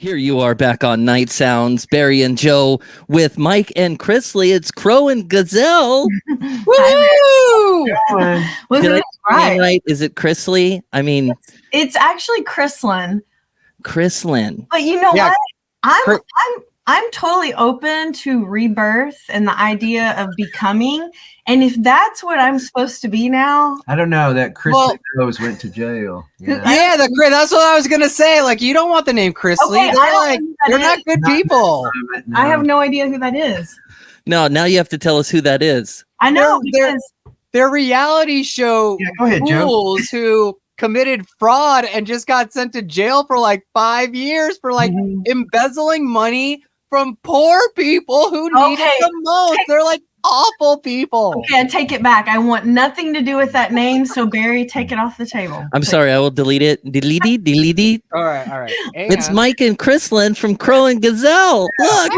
Here you are back on Night Sounds, Barry and Joe with Mike and Chrisley. It's Crow and Gazelle. Woo! Did I say right? Is it Chrisley? I mean, it's actually Chrislyn. Chrislyn. But you know what? I'm totally open to rebirth and the idea of becoming. And if that's what I'm supposed to be now, I don't know. That Chris Rose went to jail. Yeah, that's what I was gonna say. Like, you don't want the name Chrisley. Okay, they're not good people. No. I have no idea who that is. No, now you have to tell us who that is. I know they're reality show fools who committed fraud and just got sent to jail for like 5 years for like embezzling money from poor people who need it the most. They're like awful people. Okay, I take it back. I want nothing to do with that name. So Barry, take it off the table. I'm sorry. I will delete it. Delete it. All right. It's Mike and Chrislyn from Crow and Gazelle. Look.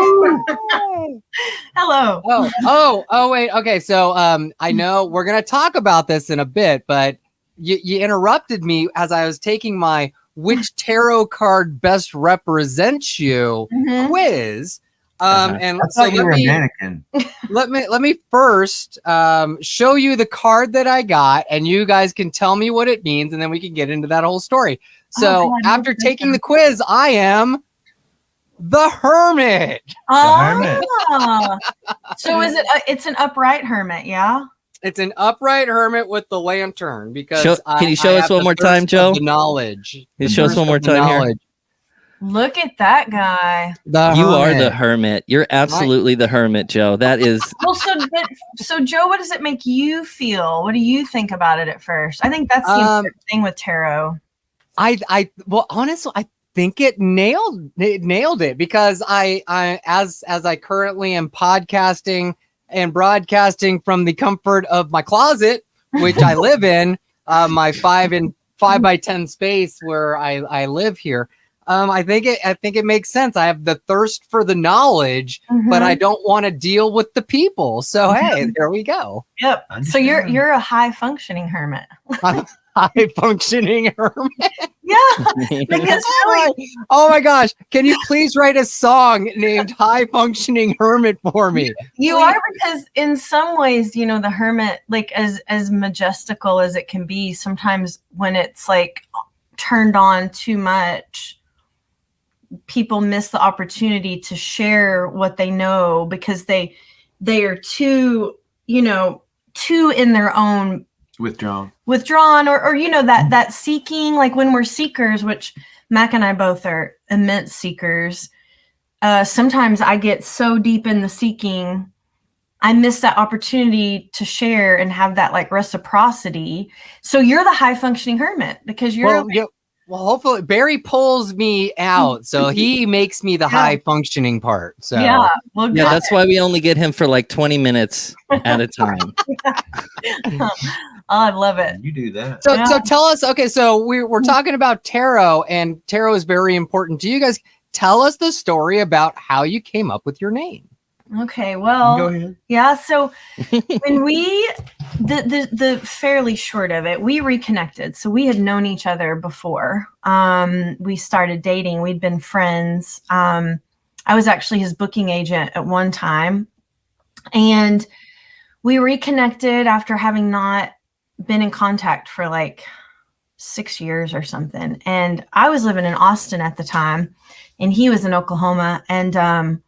Hello. Oh, wait. Okay. So I know we're going to talk about this in a bit, but you interrupted me as I was taking my which tarot card best represents you quiz. And so let me first show you the card that I got, and you guys can tell me what it means, and then we can get into that whole story. So after taking the quiz, I am the Hermit. So is it? It's an upright hermit, yeah. It's an upright hermit with the lantern because can you show us one more time, Joe? The knowledge. Can you show us one more time here? Look at that guy. You are the Hermit. You're absolutely the Hermit, Joe. That is. Well, so Joe, what does it make you feel? What do you think about it at first? I think that's the important thing with tarot. Well, honestly, I think it nailed it because as I currently am podcasting and broadcasting from the comfort of my closet, which I live in, my 5 by 10 space where I live here. I think it makes sense. I have the thirst for the knowledge, but I don't want to deal with the people. So hey, there we go. Yep. So you're a high functioning hermit. High functioning hermit. Yeah. Because oh my gosh, can you please write a song named High Functioning Hermit for me? You are, because in some ways, you know, the hermit, like as majestical as it can be, sometimes when it's like turned on too much, people miss the opportunity to share what they know because they are too in their own withdrawn or you know that seeking, like when we're seekers, which Mac and I both are immense seekers. Sometimes I get so deep in the seeking, I miss that opportunity to share and have that like reciprocity. So you're the high functioning hermit because you're well, hopefully Barry pulls me out, so he makes me the high functioning part. So that's why we only get him for like 20 minutes at a time. I love it. You do that. So tell us. Okay, so we're talking about tarot, and tarot is very important to you guys. Tell us the story about how you came up with your name. Okay, well, go ahead. Yeah. So when the fairly short of it, we reconnected. So we had known each other before. We started dating. We'd been friends. I was actually his booking agent at one time, and we reconnected after having not been in contact for like 6 years or something. And I was living in Austin at the time, and he was in Oklahoma, and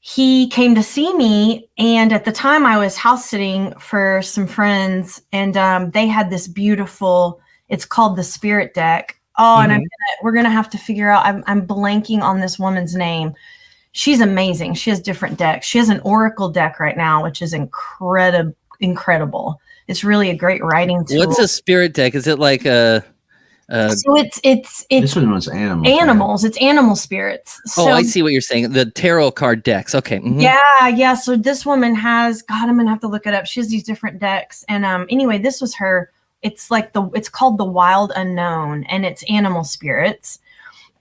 he came to see me, and at the time I was house sitting for some friends, and they had this beautiful, it's called the Spirit deck. And we're going to have to figure out, I'm blanking on this woman's name. She's amazing. She has different decks. She has an Oracle deck right now, which is incredible. It's really a great writing tool. What's a Spirit deck? Is it like a... so it's this one was animals. It's animal spirits. So, I see what you're saying. The tarot card decks. Okay. Yeah. So this woman has, God, I'm gonna have to look it up. She has these different decks, and anyway, this was her. It's like it's called the Wild Unknown, and it's animal spirits.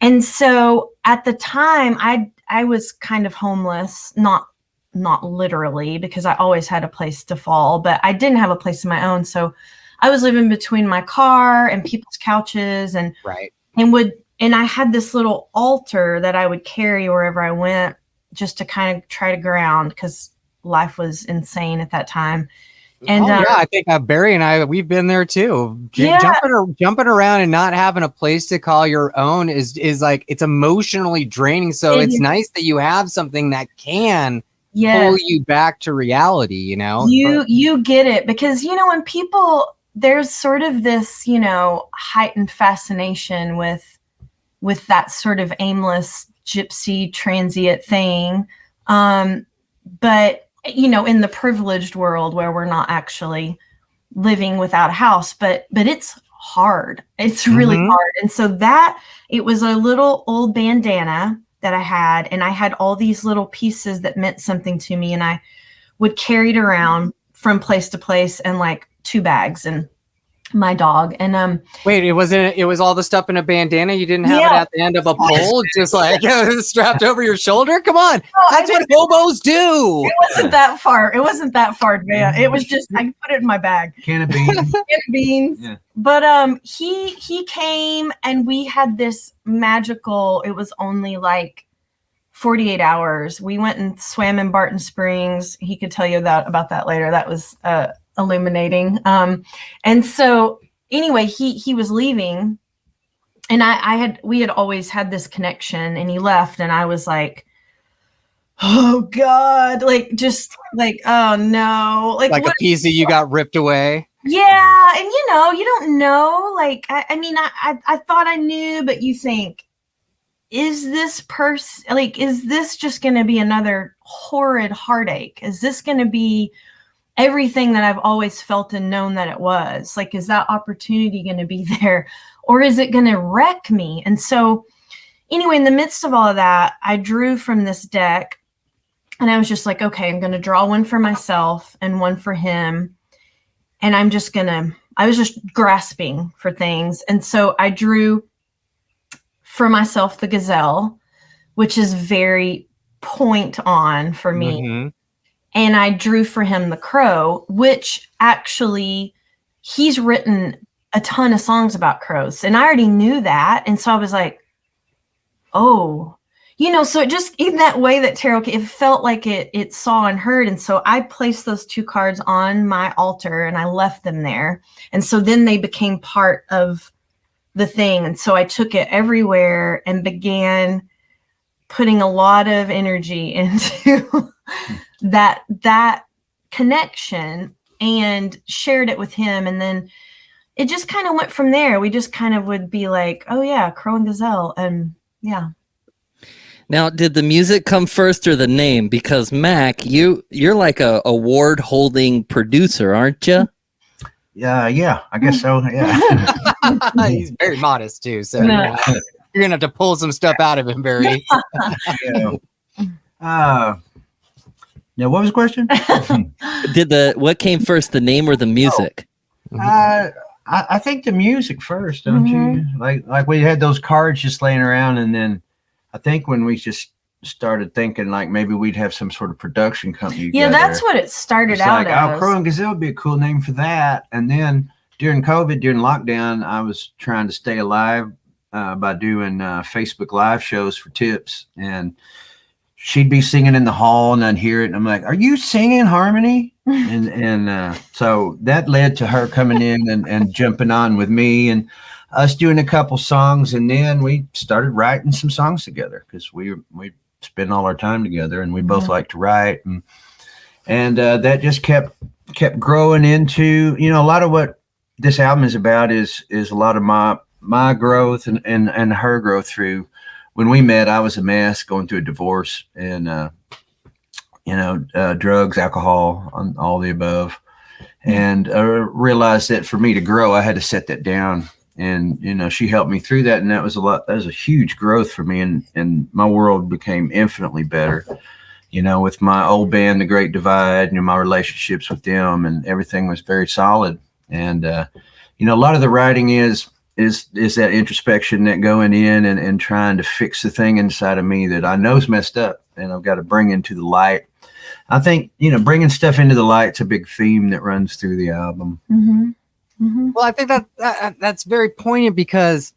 And so at the time, I was kind of homeless, not literally, because I always had a place to fall, but I didn't have a place of my own. So I was living between my car and people's couches, and and I had this little altar that I would carry wherever I went, just to kind of try to ground, because life was insane at that time. And yeah, I think Barry and I, we've been there too. Jumping around and not having a place to call your own is like, it's emotionally draining. So it's nice that you have something that can pull you back to reality, you know? You get it, because, you know, when people, there's sort of this, you know, heightened fascination with that sort of aimless gypsy transient thing. But, you know, in the privileged world where we're not actually living without a house, but it's hard. It's really hard. And so it was a little old bandana that I had, and I had all these little pieces that meant something to me, and I would carry it around from place to place, and like 2 bags, and my dog. And wait, it was all the stuff in a bandana? You didn't have it at the end of a pole, just like strapped over your shoulder? Come on, that's what hobos do. It wasn't that far. It wasn't that far, man. It was just, I put it in my bag. Can of beans. Can of beans. Yeah. But he came, and we had this magical, it was only like 48 hours. We went and swam in Barton Springs. He could tell you about that later. That was illuminating. And so anyway, he was leaving, and we had always had this connection, and he left, and I was like, oh God, like, just like, oh no, like a piece that you got ripped away. Yeah. And you know, you don't know, like, I mean, I thought I knew, but you think, is this just going to be another horrid heartache? Is this going to be everything that I've always felt and known that it was? Like, is that opportunity going to be there, or is it going to wreck me? And so anyway, in the midst of all of that, I drew from this deck, and I was just like, okay, I'm going to draw one for myself and one for him. And I was just grasping for things. And so I drew for myself the gazelle, which is very point on for me. Mm-hmm. And I drew for him the crow, which actually he's written a ton of songs about crows. And I already knew that. And so I was like, oh, you know, so it just, in that way that tarot, it felt like it saw and heard. And so I placed those 2 cards on my altar, and I left them there. And so then they became part of the thing. And so I took it everywhere and began putting a lot of energy into that connection, and shared it with him. And then it just kind of went from there. We just kind of would be like, oh yeah, Crow and Gazelle. And yeah. Now, did the music come first or the name? Because Mac, you're like a award-holding producer, aren't you? Yeah, I guess so. Yeah. He's very modest too, so you're gonna have to pull some stuff out of him, Barry. Now, what was the question? What came first, the name or the music? I think the music first, don't you? Like we had those cards just laying around, and then I think when we just started thinking like maybe we'd have some sort of production company. Yeah, that's what it started out as. Oh, Crow and Gazelle would be a cool name for that. And then during COVID, during lockdown, I was trying to stay alive by doing Facebook live shows for tips. And she'd be singing in the hall, and I'd hear it, and I'm like, "Are you singing harmony?" and so that led to her coming in and jumping on with me, and us doing a couple songs, and then we started writing some songs together, because we spend all our time together, and we both like to write, and that just kept growing into, you know, a lot of what this album is about is a lot of my growth and her growth through. When we met, I was a mess, going through a divorce, and drugs, alcohol, all the above, and I realized that for me to grow, I had to set that down. And, you know, she helped me through that. And that was a huge growth for me. And my world became infinitely better, you know, with my old band, The Great Divide, and my relationships with them, and everything was very solid. And, you know, a lot of the writing is that introspection, that going in and trying to fix the thing inside of me that I know is messed up, and I've got to bring into the light. I think, you know, bringing stuff into the light's a big theme that runs through the album. Well, I think that's very poignant, because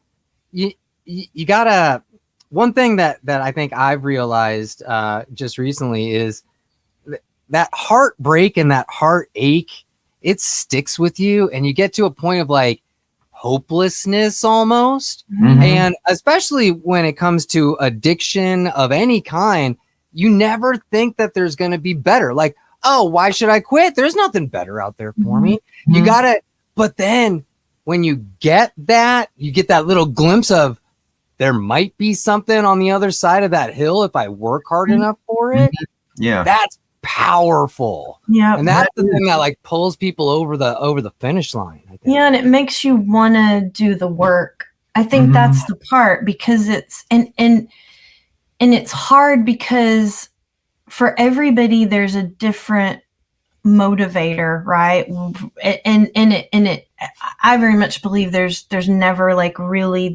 you gotta, one thing that I think I've realized just recently is that heartbreak and that heartache, it sticks with you, and you get to a point of like hopelessness almost. Mhm. And especially when it comes to addiction of any kind, you never think that there's going to be better. Like, oh, why should I quit? There's nothing better out there for me. You Mhm. gotta, but then when you get that little glimpse of there might be something on the other side of that hill if I work hard enough for it. Yeah. That's powerful. Yeah. And that's the thing that like pulls people over the finish line, I think. Yeah, and it makes you want to do the work. I think Mhm. that's the part, because it's and it's hard because for everybody there's a different motivator, right? And it I very much believe there's never like really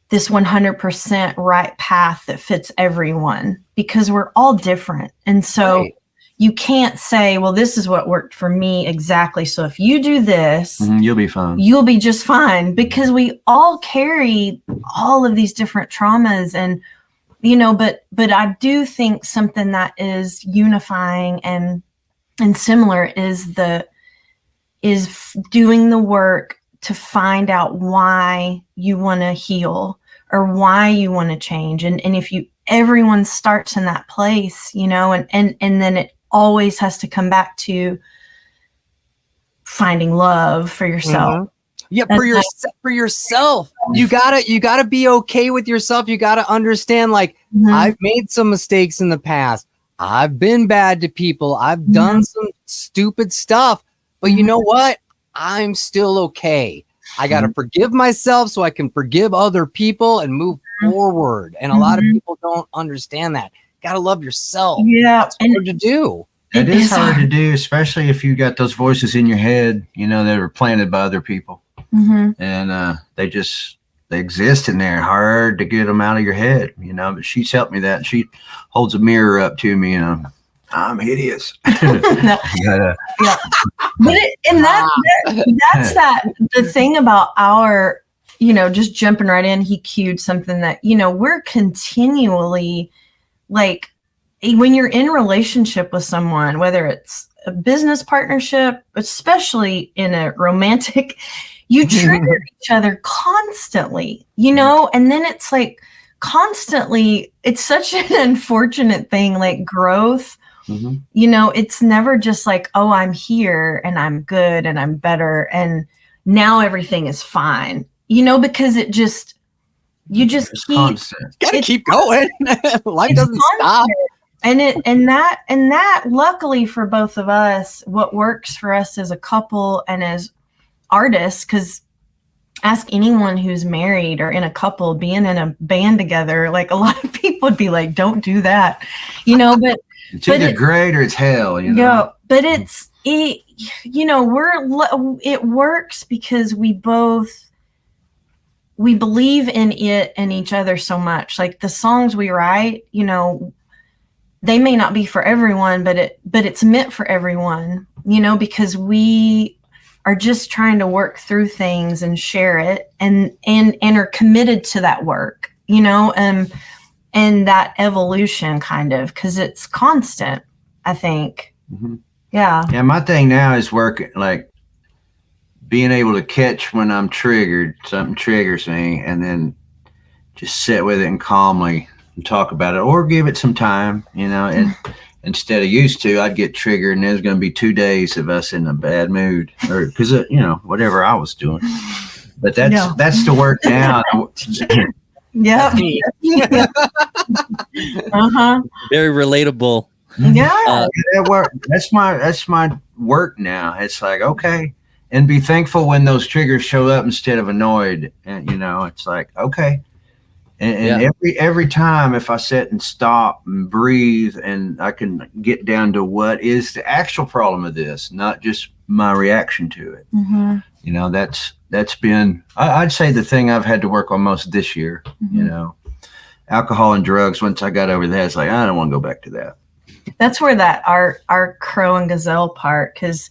this 100% right path that fits everyone, because we're all different. And so Right. you can't say, well, this is what worked for me exactly, so if you do this, Mhm, you'll be fine. you'll be just fine, because we all carry all of these different traumas. And but I do think something that is unifying and similar is doing the work to find out why you want to heal or why you want to change. And if everyone starts in that place, and then it always has to come back to finding love for yourself. Mhm. Yeah, for yourself. You gotta be okay with yourself. You gotta understand, like, Mhm. I've made some mistakes in the past. I've been bad to people. I've done some stupid stuff. But you know what? I'm still okay. I gotta forgive myself so I can forgive other people and move forward. And a lot of people don't understand that. Gotta love yourself. Yeah, That's hard to do. It It is is hard to hard. do, especially if you got those voices in your head, that are planted by other people, Mhm. and they exist in there. Hard to get them out of your head, But she's helped me that. She holds a mirror up to me, I'm hideous. But, Yeah, but that's the thing about our, just jumping right in. He cued something that we're continually, like, when you're in relationship with someone, whether it's a business partnership, especially in a romantic, you trigger each other constantly, and then it's like constantly, it's such an unfortunate thing, like growth. Mhm. It's never just like, oh, I'm here and I'm good and I'm better and now everything is fine, because you just It's keep, constant. Gotta keep going. Life it's doesn't stop. constant. And that luckily for both of us, what works for us as a couple and as artists, because ask anyone who's married or in a couple, being in a band together, like a lot of people would be like, don't do that, but It's either great or it's hell, yeah, but it works because we believe in it and each other so much. Like the songs we write, they may not be for everyone, but it's meant for everyone, because we are just trying to work through things and share it and are committed to that work, and that evolution kind of, because it's constant, I think. Mhm. Yeah. Yeah, my thing now is working, like being able to catch when I'm triggered, something triggers me, and then just sit with it and calmly and talk about it, or give it some time, and instead of used to, I'd get triggered and there's going to be 2 days of us in a bad mood, or because whatever I was doing. But that's the work now. Yeah. Uh-huh. Very relatable. Yeah. That work. That's my work now. It's like, okay, and be thankful when those triggers show up instead of annoyed. And it's like, okay. And every time, if I sit and stop and breathe, and I can get down to what is the actual problem of this, not just my reaction to it. Mm-hmm. That's been, I'd say, the thing I've had to work on most this year. Mm-hmm. Alcohol and drugs. Once I got over that, it's like, I don't want to go back to that. That's where that our Crow and Gazelle part, because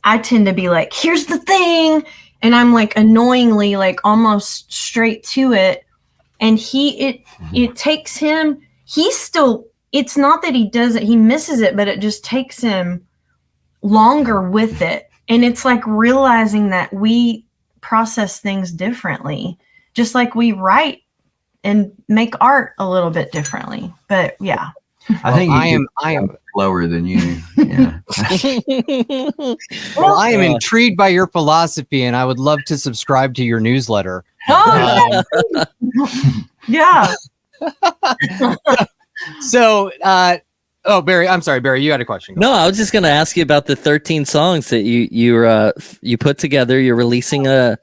I tend to be like, here's the thing, and I'm like annoyingly like almost straight to it. And it takes him, it's not that he does it, he misses it, but it just takes him longer with it. And it's like realizing that we process things differently, just like we write and make art a little bit differently. But yeah. I think I am lower than you. Yeah. Well, I am intrigued by your philosophy, and I would love to subscribe to your newsletter. Oh, yeah. So, Barry, I'm sorry, Barry, you had a question. No, I was just going to ask you about the 13 songs that you put together. You're releasing a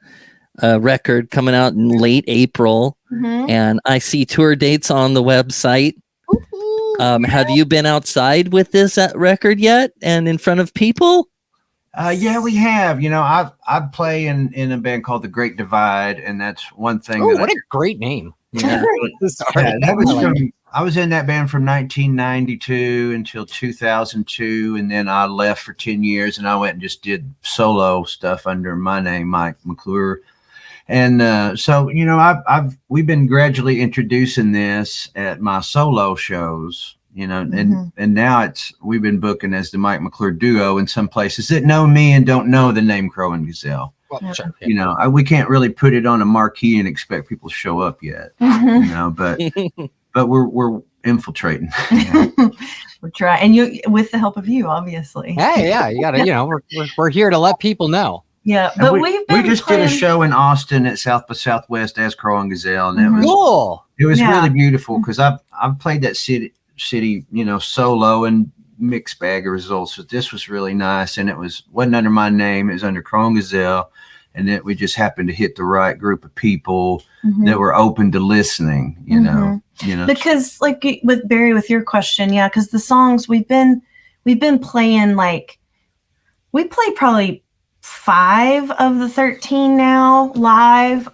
record coming out in late April, and I see tour dates on the website. Have you been outside with this record yet and in front of people? Yeah, we have. You know, I play in a band called The Great Divide, and that's one thing. Oh, what a great name! Yeah, that was I was in that band from 1992 until 2002, and then I left for 10 years, and I went and just did solo stuff under my name, Mike McClure. And so, you know, we've been gradually introducing this at my solo shows, you know, and now we've been booking as the Mike McClure Duo in some places that know me and don't know the name Crow and Gazelle. Well, sure, yeah. You know, we can't really put it on a marquee and expect people to show up yet, you know, but we're infiltrating. You know? We're trying, and you, with the help of you, obviously. Hey, yeah, you gotta, you know, we're here to let people know. Yeah, but we just did a show in Austin at South by Southwest as Crow and Gazelle, and it was cool. It was really beautiful because I've played that city, you know, solo and mixed bag of results. But this was really nice, and it wasn't under my name; it was under Crow and Gazelle, and we just happened to hit the right group of people that were open to listening. You know, because like with Barry, with your question, yeah, because the songs we've been playing, like we played probably 5 of the 13 now live,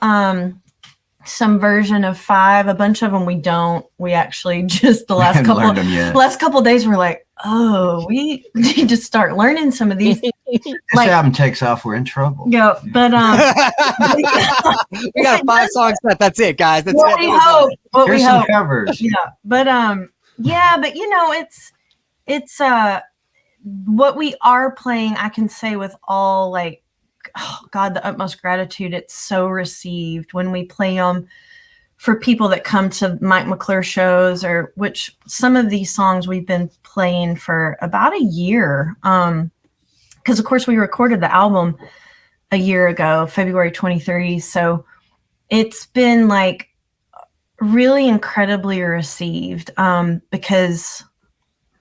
some version of 5, a bunch of them we actually just the last couple of days we're like, oh, we need to start learning some of these. This album takes off, we're in trouble. Yeah, but we got a 5 song set. That's it, guys. That's what it. we hope. What Here's we some hope. covers. Yeah, but but you know, it's what we are playing, I can say with all, like, oh God, the utmost gratitude. It's so received when we play them for people that come to Mike McClure shows, or which some of these songs we've been playing for about a year. Because of course we recorded the album a year ago, February 23. So it's been like really incredibly received, because,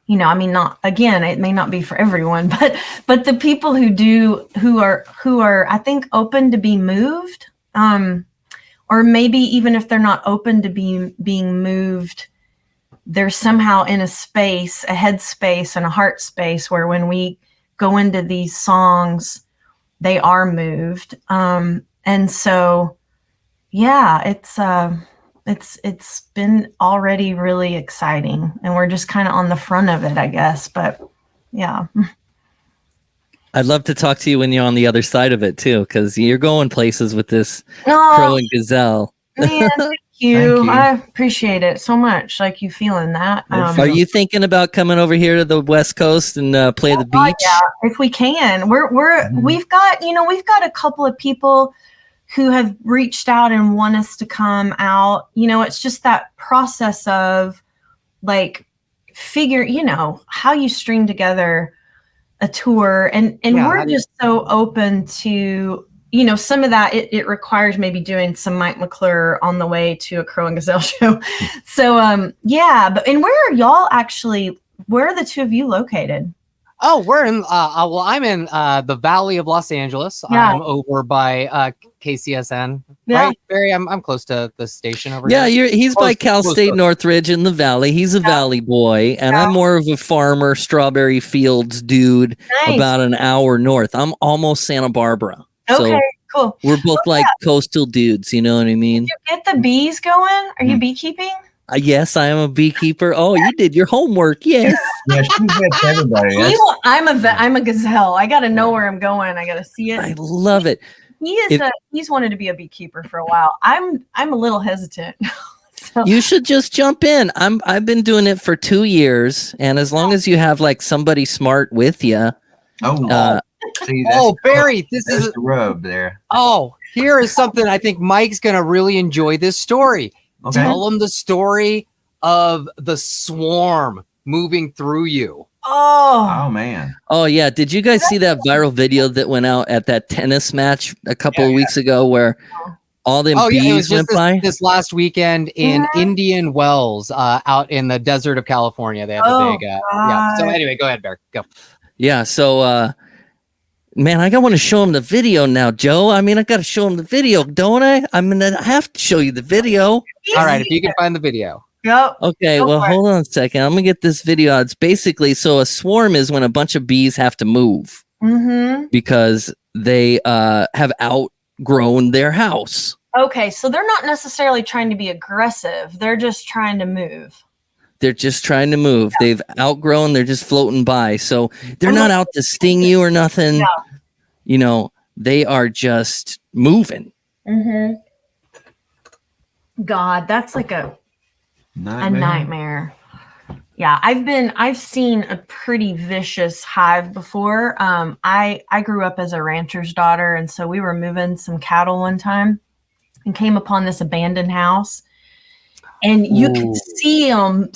you know, I mean, it may not be for everyone, but the people who are, I think, open to be moved, or maybe even if they're not open to being moved, they're somehow in a space, a head space and a heart space where when we go into these songs, they are moved. And so, yeah, it's been already really exciting, and we're just kind of on the front of it, I guess. But yeah, I'd love to talk to you when you're on the other side of it too, because you're going places with this Crow and Gazelle. Man, thank you. I appreciate it so much. Like, you feeling that? Are you thinking about coming over here to the West Coast and play the beach? Yeah, if we can. We've got a couple of people who have reached out and want us to come out. You know, it's just that process of, like, figure, you know, how you string together a tour, and we're just so open to, you know, some of that it requires maybe doing some Mike McClure on the way to a Crow and Gazelle show. So but where are y'all actually? Where are the two of you located? Oh, we're in I'm in the Valley of Los Angeles. Yeah. I'm over by KCSN. Yeah. Right, Barry, I'm close to the station over Yeah, here. he's by Cal State Northridge in the Valley. He's a Valley boy, and I'm more of a farmer, strawberry fields dude. Nice. About an hour north. I'm almost Santa Barbara. Okay, So cool. we're both like coastal dudes, you know what I mean? Did you get the bees going? Are you beekeeping? Yes, I am a beekeeper. Oh, you did your homework. Yes. Yeah, she gets everybody. I'm a gazelle. I got to know where I'm going. I got to see it. I love it. He's wanted to be a beekeeper for a while. I'm a little hesitant. So. You should just jump in. I've been doing it for 2 years, and as long as you have like somebody smart with you. See, Barry, this is the rub there. Oh, here is something I think Mike's gonna really enjoy this story. Okay. Tell him the story of the swarm moving through you. Oh man. Oh yeah. Did you guys see that viral video that went out at that tennis match a couple of weeks ago where all them bees went by? This last weekend in Indian Wells, out in the desert of California. They had the big So anyway, go ahead, Bear. Go. Yeah, so man, I want to show him the video now, Joe. I mean, I got to show him the video, don't I? I mean, I have to show you the video. All right, if you can find the video. Yep. Okay, well, hold on a second. I'm going to get this video out. It's basically, so a swarm is when a bunch of bees have to move because they have outgrown their house. Okay, so they're not necessarily trying to be aggressive. They're just trying to move. They're just trying to move. Yeah. They've outgrown. They're just floating by. So they're not out to sting you or nothing. Yeah. You know, they are just moving. God, that's like a nightmare. Yeah, I've seen a pretty vicious hive before. I grew up as a rancher's daughter, and so we were moving some cattle one time and came upon this abandoned house. And you could see them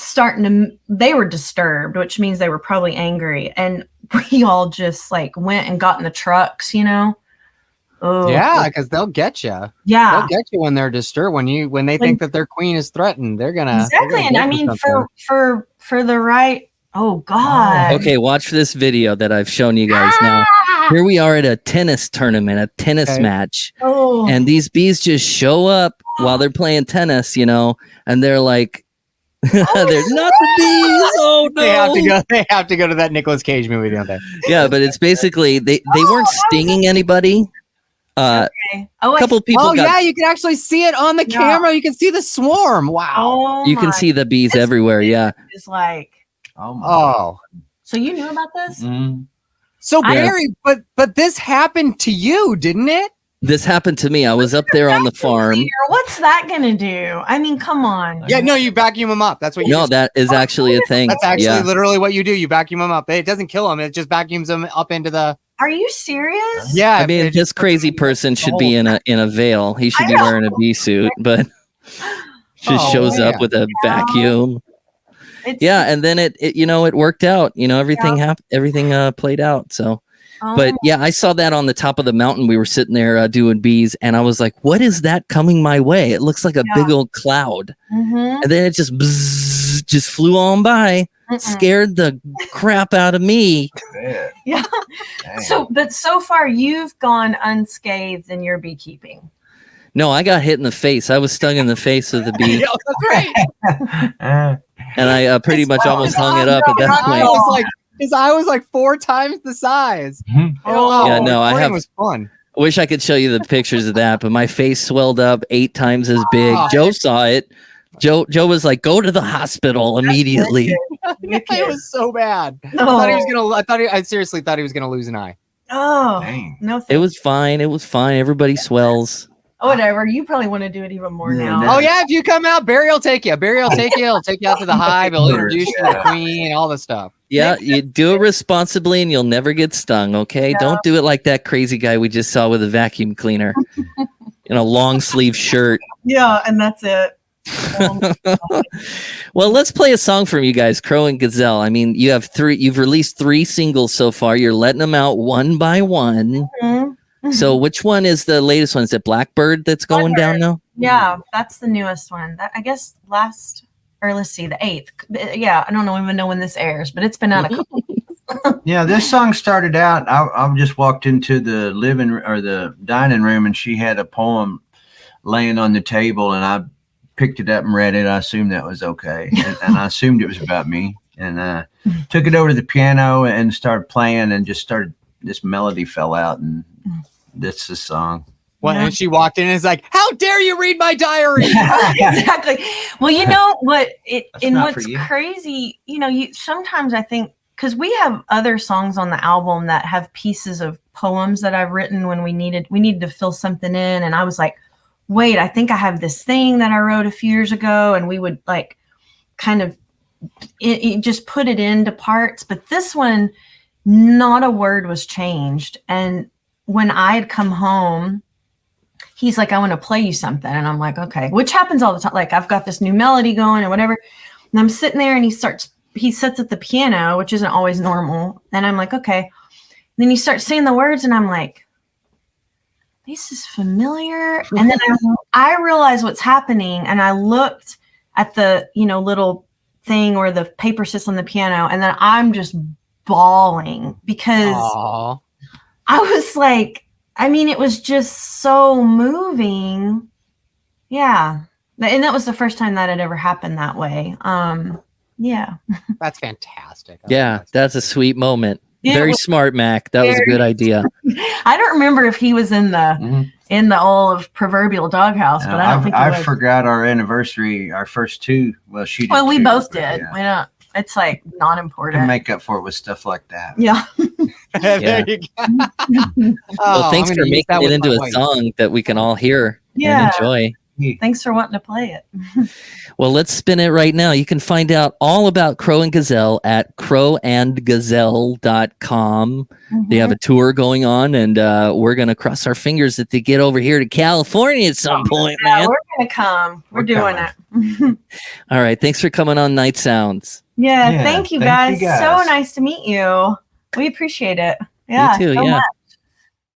they were disturbed, which means they were probably angry. And we all just like went and got in the trucks, you know? Oh yeah, because they'll get you. Yeah. They'll get you when they're disturbed, when they think that their queen is threatened, they're gonna. Exactly. And I mean, for the right. Oh God. Okay. Watch this video that I've shown you guys now. Here we are at a tennis tournament, a tennis match. And these bees just show up while they're playing tennis, you know, and they're like, they're not the bees. Oh no! They have to go to that Nicolas Cage movie, don't they? Yeah, but it's basically they weren't stinging anybody. A couple people. Yeah, you can actually see it on the camera. You can see the swarm. Wow! You can see the bees everywhere. Yeah. It's like, oh. So you knew about this? So Barry, but this happened to you, didn't it? This happened to me. I was up there on the farm. What's that gonna do? I mean, come on. Yeah, no, you vacuum them up. That's what you do. No, that is actually a thing. That's actually literally what you do. You vacuum them up. It doesn't kill them. It just vacuums them up into the. Are you serious? Yeah. I mean, this crazy person should be in a veil. He should be wearing a bee suit, but just shows up with a vacuum. Yeah, and then it worked out. You know, everything played out. So. But yeah, I saw that on the top of the mountain. We were sitting there doing bees, and I was like, "What is that coming my way? It looks like a big old cloud." And then it just flew on by, scared the crap out of me. Yeah. But so far, you've gone unscathed in your beekeeping. No, I got hit in the face. I was stung in the face with the bee. That's right. And I pretty much almost hung it up at that point. His eye was like 4 times the size. Yeah, no, it was fun. I wish I could show you the pictures of that, but my face swelled up 8 times as big. Joe saw it. Joe was like, "Go to the hospital immediately." It was so bad. I seriously thought he was gonna lose an eye. Oh, dang. No. It was fine. It was fine. Everybody swells. Whatever. You probably want to do it even more now. Oh yeah, if you come out, Barry will take you. He'll take you out to the hive. He'll introduce you to the queen, all the stuff. Yeah, you do it responsibly and you'll never get stung, okay? No. Don't do it like that crazy guy we just saw with a vacuum cleaner in a long sleeve shirt. Yeah, and that's it. Well, let's play a song from you guys, Crow and Gazelle. I mean, you've released 3 singles so far. You're letting them out one by one. So which one is the latest one? Is it Blackbird that's going down now? Yeah, that's the newest one. I guess let's see, the 8th. Yeah, I don't even know when this airs, but it's been out a couple weeks. Yeah, this song started out, I just walked into the the dining room, and she had a poem laying on the table, and I picked it up and read it. I assumed that was okay, and I assumed it was about me, and took it over to the piano and started playing, and this melody fell out, and that's the song. Well, and she walked in and is like, "How dare you read my diary?" Exactly. Well, you know what? What's crazy, sometimes I think because we have other songs on the album that have pieces of poems that I've written when we needed to fill something in. And I was like, wait, I think I have this thing that I wrote a few years ago. And we would like kind of it just put it into parts. But this one, not a word was changed. And when I had come home, he's like, I want to play you something. And I'm like, okay, which happens all the time. Like I've got this new melody going and whatever. And I'm sitting there and he sits at the piano, which isn't always normal. And I'm like, okay. And then he starts saying the words and I'm like, this is familiar. And then I realized what's happening. And I looked at the, little thing where the paper sits on the piano. And then I'm just bawling because Aww. I was like, it was just so moving. Yeah. And that was the first time that had ever happened that way. Yeah. That's fantastic. Yeah, that's a sweet moment. Yeah, Very smart, Mac. That was a good idea. I don't remember if he was in the old proverbial doghouse, but I don't think he I was. forgot our anniversary, our first two. Well, she did. Well, we too, both but did. yeah. We don't. It's like not To important. make up for it with stuff like that. Yeah. There you go. Well, thanks I'm for gonna use making that it with into my a wife. song that we can all hear Yeah. and enjoy. Thanks for wanting to play it. Well, let's spin it right now. You can find out all about Crow and Gazelle at crowandgazelle.com. They have a tour going on, and we're going to cross our fingers that they get over here to California at some point, Yeah, man. we're gonna come. We're doing it. All right. Thanks for coming on Night Sounds. Yeah, Yeah, thank you thank guys. you guys. So nice to meet you. We appreciate it. Yeah. You too. so Yeah. much.